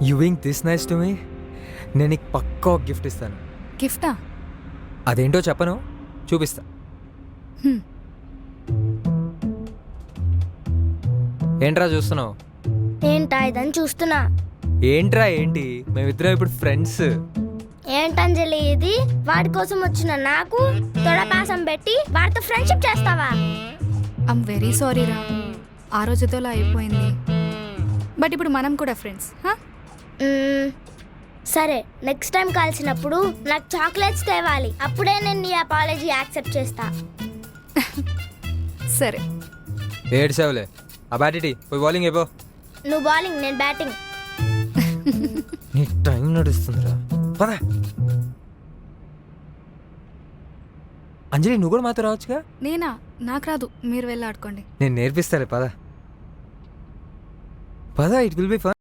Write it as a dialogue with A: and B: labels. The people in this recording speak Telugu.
A: You being this nice to me, నేను నీకు పక్కా ఒక గిఫ్ట్ ఇస్తాను.
B: గిఫ్టా?
A: అదేంటో చెప్పను, చూపిస్తా. ఏంట్రా చూస్తున్నావు?
C: ఏంటా ఇదని చూస్తున్నా.
A: ఏంట్రా ఏంటి, మేమిద్దరం ఇప్పుడు ఫ్రెండ్స్.
C: ఏంటంజలి ఇది? వాడి కోసం వచ్చిన నాకు తొడపాసం పెట్టి వాడితో ఫ్రెండ్షిప్ చేస్తావా?
B: ఐమ్ వెరీ సారీ రా, ఆ రోజుతోలా అయిపోయింది. బట్ ఇప్పుడు మనం కూడా ఫ్రెండ్స్.
C: సరే, నెక్స్ట్ టైం కలిసినప్పుడు నాకు చాక్లెట్స్ తేవాలి. అప్పుడే నేను నీ అపాలజీ యాక్సెప్ట్ చేస్తా.
B: సరే.
A: ఏడ్చావులే, ఆ బ్యాటిటీ పోయి బౌలింగ్ అయిపో.
C: నువ్వు బౌలింగ్, నేను బ్యాటింగ్.
A: నీ టైం నడుస్తుందిరా, పద. అంజలి నువ్వు కూడా మాతో రావచ్చుగా.
B: నేనా? నాకు రాదు, మీరు వెళ్ళి ఆడుకోండి.
A: నేను నేర్పిస్తాలే, పద పద, ఇట్ విల్ బి ఫన్.